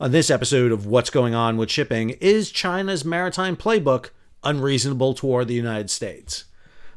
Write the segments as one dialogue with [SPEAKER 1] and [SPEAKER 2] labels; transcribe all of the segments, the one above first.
[SPEAKER 1] On this episode of What's Going On with Shipping, is China's Maritime Playbook unreasonable toward the United States?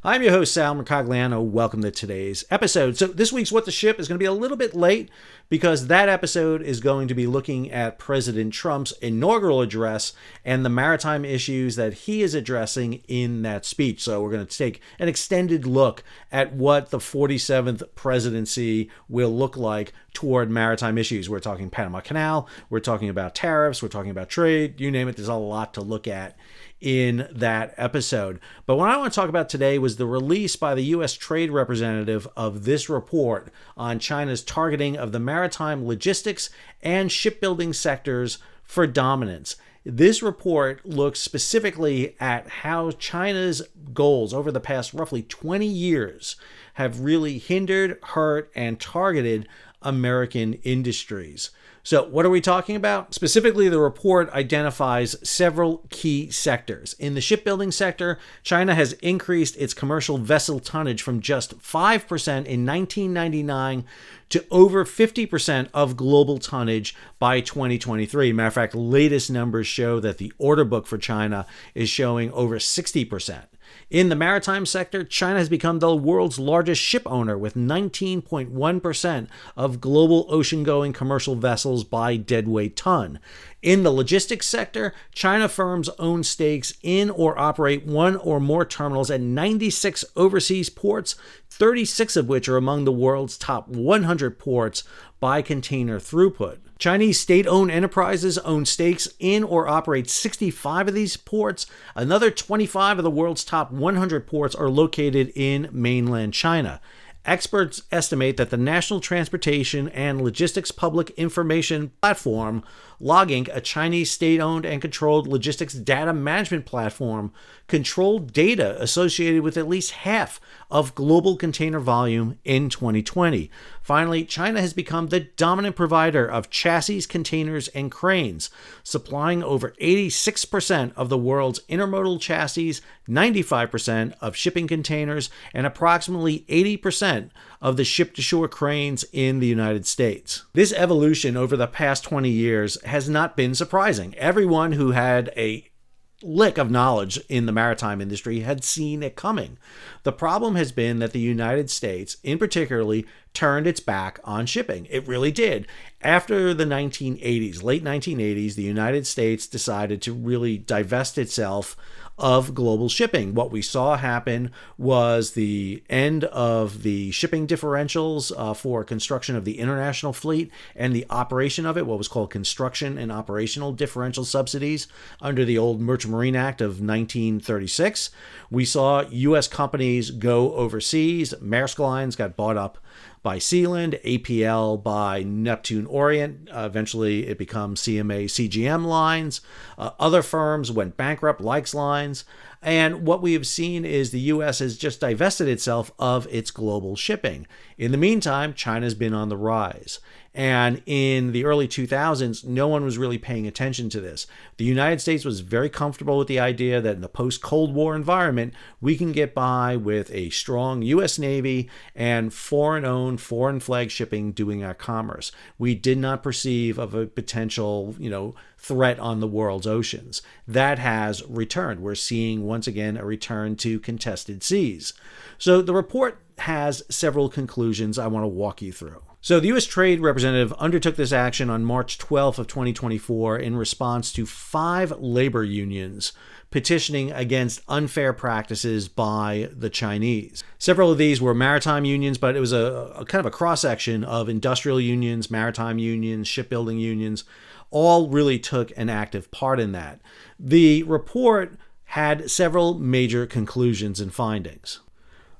[SPEAKER 1] I'm your host, Sal Mercogliano. Welcome to today's episode. So this week's What the Ship is going to be a little bit late because that episode is going to be looking at President Trump's inaugural address and the maritime issues that he is addressing in that speech. So we're going to take an extended look at what the 47th presidency will look like toward maritime issues. We're talking Panama Canal, we're talking about tariffs, we're talking about trade, you name it. There's a lot to look at in that episode. But what I want to talk about today was the release by the U.S. Trade Representative of this report on China's targeting of the maritime logistics and shipbuilding sectors for dominance. This report looks specifically at how China's goals over the past roughly 20 years have really hindered, hurt, and targeted American industries. So what are we talking about? Specifically, the report identifies several key sectors. In the shipbuilding sector, China has increased its commercial vessel tonnage from just 5% in 1999 to over 50% of global tonnage by 2023. Matter of fact, latest numbers show that the order book for China is showing over 60%. In the maritime sector, China has become the world's largest ship owner with 19.1% of global ocean-going commercial vessels by deadweight ton. In the logistics sector, China firms own stakes in or operate one or more terminals at 96 overseas ports, 36 of which are among the world's top 100 ports by container throughput. Chinese state-owned enterprises own stakes in or operate 65 of these ports. Another 25 of the world's top 100 ports are located in mainland China. Experts estimate that the National Transportation and Logistics Public Information Platform, Logging, a Chinese state-owned and controlled logistics data management platform, controlled data associated with at least half of global container volume in 2020. Finally, China has become the dominant provider of chassis, containers, and cranes, supplying over 86% of the world's intermodal chassis, 95% of shipping containers, and approximately 80% of the ship-to-shore cranes in the United States. This evolution over the past 20 years has not been surprising. Everyone who had a lick of knowledge in the maritime industry had seen it coming. The problem has been that the United States, in particularly, turned its back on shipping. It really did. After the 1980s, late 1980s, the United States decided to really divest itself of global shipping. What we saw happen was the end of the shipping differentials for construction of the international fleet and the operation of it, what was called construction and operational differential subsidies under the old Merchant Marine Act of 1936. We saw U.S. companies go overseas. Maersk Lines got bought up by Sealand, APL by Neptune Orient. Eventually, it becomes CMA CGM Lines. Other firms went bankrupt, Likes Lines. And what we have seen is the U.S. has just divested itself of its global shipping. In the meantime, China's been on the rise. And in the early 2000s, no one was really paying attention to this. The United States was very comfortable with the idea that in the post-Cold War environment, we can get by with a strong U.S. Navy and foreign-owned, foreign-flag shipping doing our commerce. We did not perceive of a potential, threat on the world's oceans. That has returned. We're seeing, once again, a return to contested seas. So the report has several conclusions I want to walk you through. So the U.S. Trade Representative undertook this action on March 12th of 2024 in response to 5 labor unions petitioning against unfair practices by the Chinese. Several of these were maritime unions, but it was a kind of a cross-section of industrial unions, maritime unions, shipbuilding unions, all really took an active part in that. The report had several major conclusions and findings.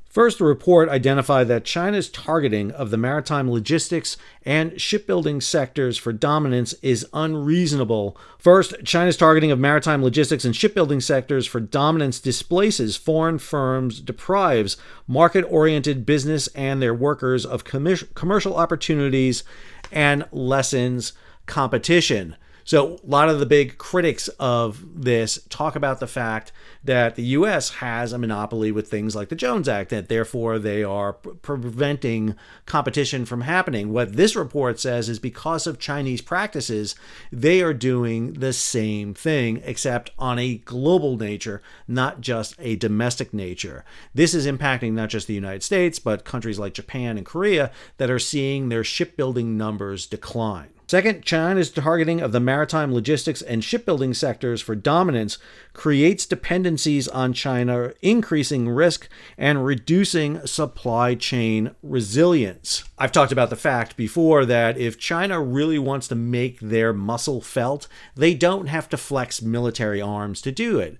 [SPEAKER 1] First, the report identified that China's targeting of the maritime logistics and shipbuilding sectors for dominance is unreasonable. First, China's targeting of maritime logistics and shipbuilding sectors for dominance displaces foreign firms, deprives market-oriented business and their workers of commercial opportunities, and lessens competition. So a lot of the big critics of this talk about the fact that the U.S. has a monopoly with things like the Jones Act, that therefore they are preventing competition from happening. What this report says is because of Chinese practices, they are doing the same thing, except on a global nature, not just a domestic nature. This is impacting not just the United States, but countries like Japan and Korea that are seeing their shipbuilding numbers decline. Second, China's targeting of the maritime logistics and shipbuilding sectors for dominance creates dependencies on China, increasing risk and reducing supply chain resilience. I've talked about the fact before that if China really wants to make their muscle felt, they don't have to flex military arms to do it.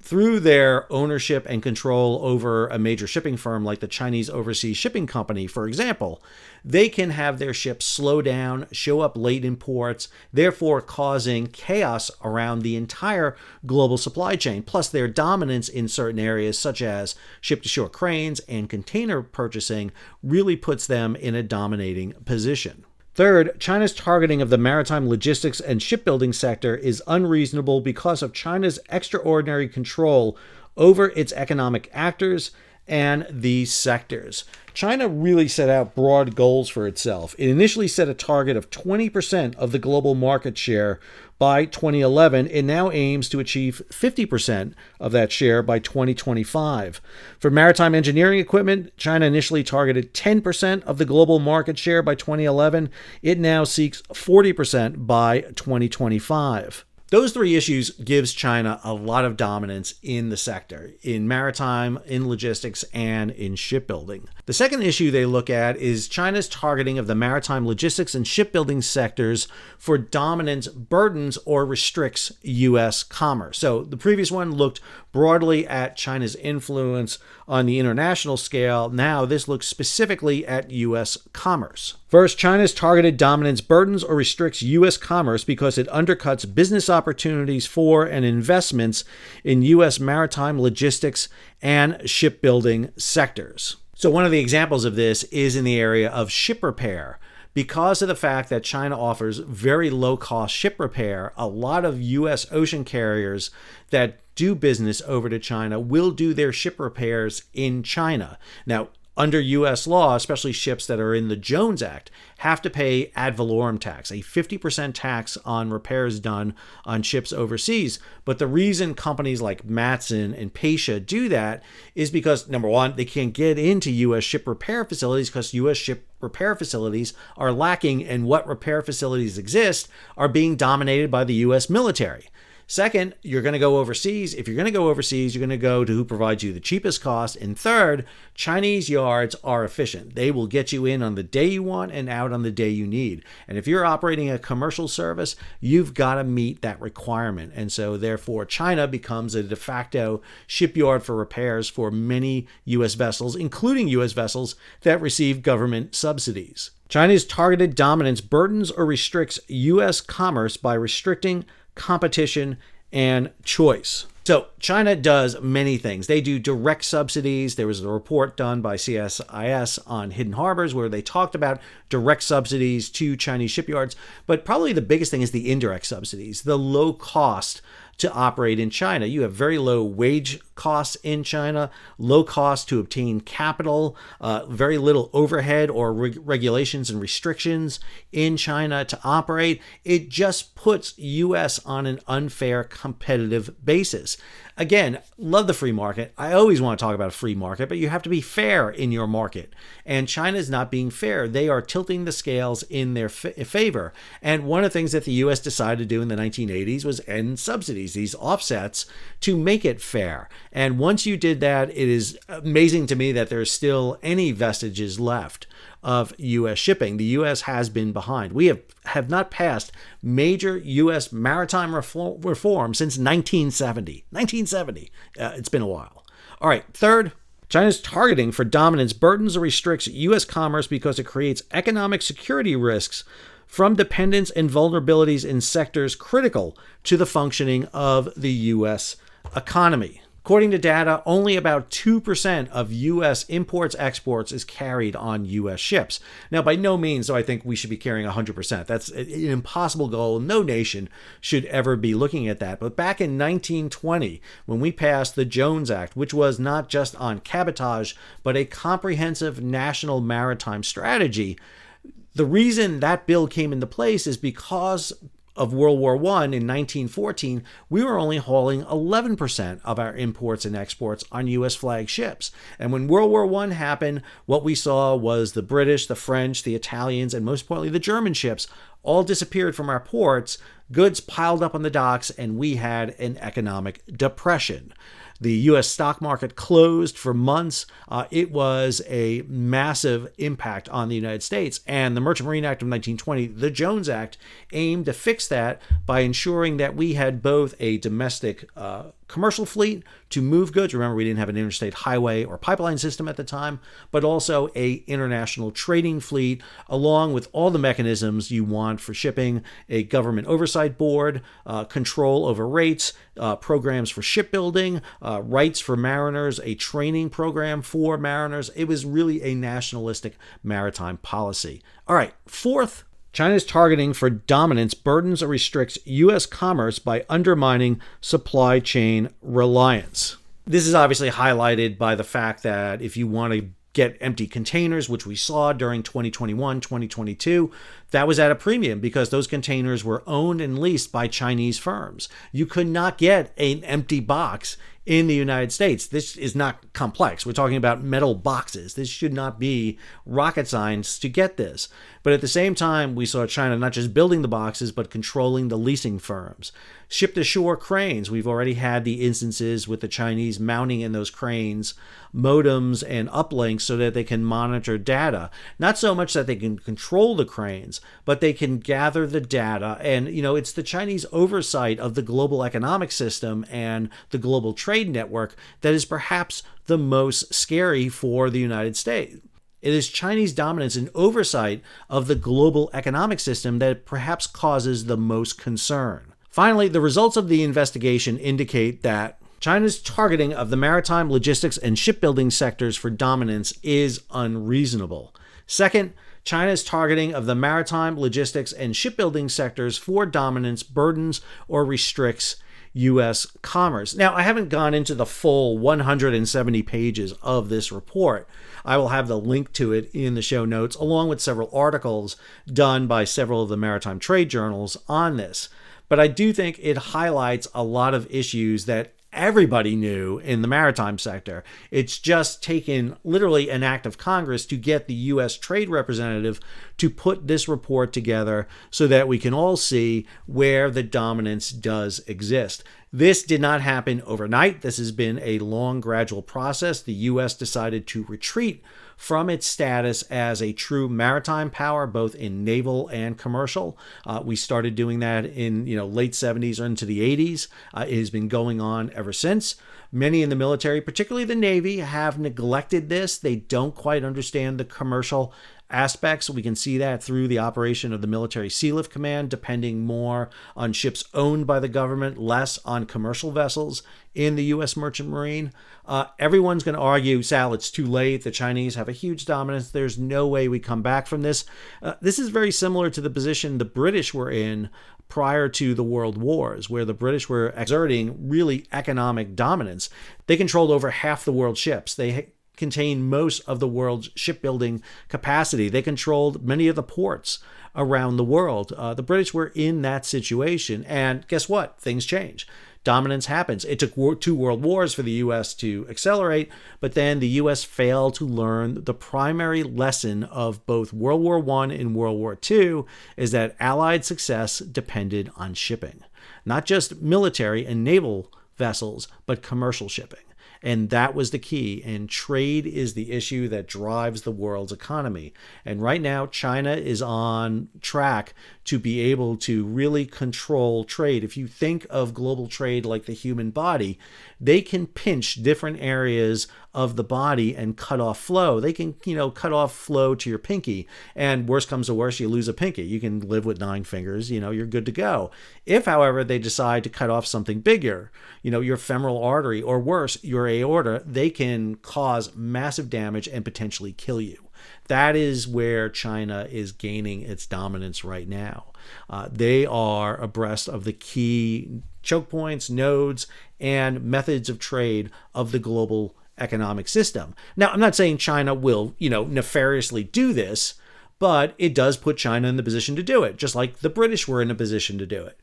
[SPEAKER 1] Through their ownership and control over a major shipping firm like the Chinese Overseas Shipping Company, for example, they can have their ships slow down, show up late in ports, therefore causing chaos around the entire global supply chain. Plus, their dominance in certain areas, such as ship-to-shore cranes and container purchasing, really puts them in a dominating position. Third, China's targeting of the maritime logistics and shipbuilding sector is unreasonable because of China's extraordinary control over its economic actors and these sectors. China really set out broad goals for itself. It initially set a target of 20% of the global market share by 2011. It now aims to achieve 50% of that share by 2025. For maritime engineering equipment, China initially targeted 10% of the global market share by 2011. It now seeks 40% by 2025. Those three issues gives China a lot of dominance in the sector, in maritime, in logistics, and in shipbuilding. The second issue they look at is China's targeting of the maritime logistics and shipbuilding sectors for dominance burdens or restricts U.S. commerce. So the previous one looked broadly at China's influence on the international scale. Now this looks specifically at U.S. commerce. First, China's targeted dominance burdens or restricts U.S. commerce because it undercuts business opportunities for and investments in U.S. maritime logistics and shipbuilding sectors. So one of the examples of this is in the area of ship repair. Because of the fact that China offers very low-cost ship repair, a lot of U.S. ocean carriers that do business over to China will do their ship repairs in China. Now, under U.S. law, especially ships that are in the Jones Act, have to pay ad valorem tax, a 50% tax on repairs done on ships overseas. But the reason companies like Matson and Pasha do that is because, number one, they can't get into U.S. ship repair facilities because U.S. ship repair facilities are lacking, and what repair facilities exist are being dominated by the U.S. military. Second, you're going to go overseas. If you're going to go overseas, you're going to go to who provides you the cheapest cost. And third, Chinese yards are efficient. They will get you in on the day you want and out on the day you need. And if you're operating a commercial service, you've got to meet that requirement. And so therefore, China becomes a de facto shipyard for repairs for many U.S. vessels, including U.S. vessels that receive government subsidies. China's targeted dominance burdens or restricts U.S. commerce by restricting competition and choice. So China does many things. They do direct subsidies. There was a report done by CSIS on hidden harbors where they talked about direct subsidies to Chinese shipyards. But probably the biggest thing is the indirect subsidies, the low cost to operate in China. You have very low wage costs in China, low cost to obtain capital, very little overhead or regulations and restrictions in China to operate. It just puts U.S. on an unfair competitive basis. Again, love the free market. I always want to talk about a free market, but you have to be fair in your market. And China is not being fair. They are tilting the scales in their favor. And one of the things that the U.S. decided to do in the 1980s was end subsidies, these offsets, to make it fair. And once you did that, it is amazing to me that there's still any vestiges left of U.S. shipping. The U.S. has been behind. We have not passed major U.S. maritime reform since 1970. 1970. It's been a while. All right. Third, China's targeting for dominance burdens or restricts U.S. commerce because it creates economic security risks from dependence and vulnerabilities in sectors critical to the functioning of the U.S. economy. According to data, only about 2% of U.S. imports exports is carried on U.S. ships. Now, by no means do I think we should be carrying 100%. That's an impossible goal. No nation should ever be looking at that. But back in 1920, when we passed the Jones Act, which was not just on cabotage, but a comprehensive national maritime strategy, the reason that bill came into place is because of World War I in 1914, we were only hauling 11% of our imports and exports on U.S. flag ships. And when World War I happened, what we saw was the British, the French, the Italians, and most importantly, the German ships all disappeared from our ports, goods piled up on the docks, and we had an economic depression. The U.S. stock market closed for months. It was a massive impact on the United States. And the Merchant Marine Act of 1920, the Jones Act, aimed to fix that by ensuring that we had both a domestic commercial fleet to move goods. Remember, we didn't have an interstate highway or pipeline system at the time, but also a international trading fleet, along with all the mechanisms you want for shipping, a government oversight board, control over rates, programs for shipbuilding, rights for mariners, a training program for mariners. It was really a nationalistic maritime policy. All right, fourth, China's targeting for dominance burdens or restricts U.S. commerce by undermining supply chain reliance. This is obviously highlighted by the fact that if you want to get empty containers, which we saw during 2021, 2022, that was at a premium because those containers were owned and leased by Chinese firms. You could not get an empty box in the United States. This is not complex. We're talking about metal boxes. This should not be rocket science to get this. But at the same time, we saw China not just building the boxes, but controlling the leasing firms. Ship-to-shore cranes. We've already had the instances with the Chinese mounting in those cranes modems and uplinks so that they can monitor data. Not so much that they can control the cranes, but they can gather the data. And, it's the Chinese oversight of the global economic system and the global trade network that is perhaps the most scary for the United States. It is Chinese dominance and oversight of the global economic system that perhaps causes the most concern. Finally, the results of the investigation indicate that China's targeting of the maritime, logistics, and shipbuilding sectors for dominance is unreasonable. Second, China's targeting of the maritime, logistics, and shipbuilding sectors for dominance burdens or restricts U.S. commerce. Now, I haven't gone into the full 170 pages of this report. I will have the link to it in the show notes, along with several articles done by several of the maritime trade journals on this. But I do think it highlights a lot of issues that everybody knew in the maritime sector. It's just taken literally an act of Congress to get the U.S. Trade Representative to put this report together so that we can all see where the dominance does exist. This did not happen overnight. This has been a long, gradual process. The U.S. decided to retreat from its status as a true maritime power, both in naval and commercial. We started doing that in late 70s or into the 80s. It has been going on ever since. Many in the military, particularly the Navy, have neglected this. They don't quite understand the commercial aspects. We can see that through the operation of the Military Sealift Command, depending more on ships owned by the government, less on commercial vessels in the U.S. Merchant Marine. Everyone's going to argue, Sal, it's too late. The Chinese have a huge dominance. There's no way we come back from this. This is very similar to the position the British were in prior to the World Wars, where the British were exerting really economic dominance. They controlled over half the world's ships. They contained most of the world's shipbuilding capacity. They controlled many of the ports around the world. The British were in that situation. And guess what? Things change. Dominance happens. It took 2 world wars for the U.S. to accelerate, but then the U.S. failed to learn the primary lesson of both World War I and World War II is that Allied success depended on shipping. Not just military and naval vessels, but commercial shipping. And that was the key. And trade is the issue that drives the world's economy. And right now, China is on track to be able to really control trade. If you think of global trade like the human body, they can pinch different areas of the body and cut off flow. They can, cut off flow to your pinky. And worst comes to worst, you lose a pinky. You can live with 9 fingers, you're good to go. If, however, they decide to cut off something bigger, your femoral artery, or worse, your aorta, they can cause massive damage and potentially kill you. That is where China is gaining its dominance right now. They are abreast of the key choke points, nodes, and methods of trade of the global economic system. Now, I'm not saying China will, nefariously do this, but it does put China in the position to do it, just like the British were in a position to do it.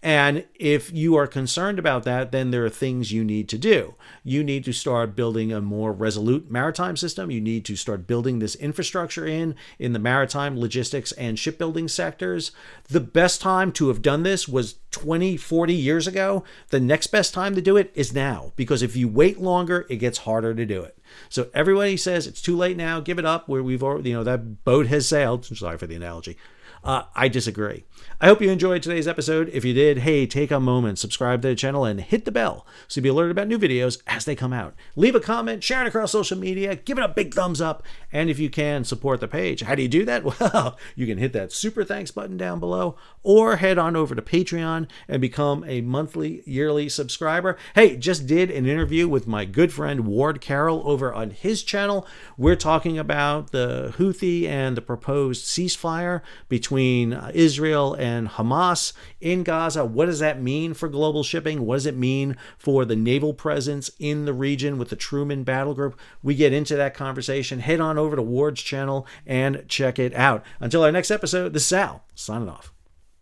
[SPEAKER 1] And if you are concerned about that, then there are things you need to do. You need to start building a more resolute maritime system. You need to start building this infrastructure in the maritime, logistics, and shipbuilding sectors. The best time to have done this was 20, 40 years ago. The next best time to do it is now, because if you wait longer, it gets harder to do it. So everybody says it's too late now, give it up, where we've already, that boat has sailed. Sorry for the analogy. I disagree. I hope you enjoyed today's episode. If you did, hey, take a moment, subscribe to the channel, and hit the bell so you'll be alerted about new videos as they come out. Leave a comment, share it across social media, give it a big thumbs up, and if you can, support the page. How do you do that? Well, you can hit that super thanks button down below, or head on over to Patreon and become a monthly, yearly subscriber. Hey, just did an interview with my good friend Ward Carroll over on his channel. We're talking about the Houthi and the proposed ceasefire between Israel and Hamas in Gaza. What does that mean for global shipping? What does it mean for the naval presence in the region with the Truman Battle Group? We get into that conversation. Head on over to Ward's channel and check it out. Until our next episode, this is Sal, signing off.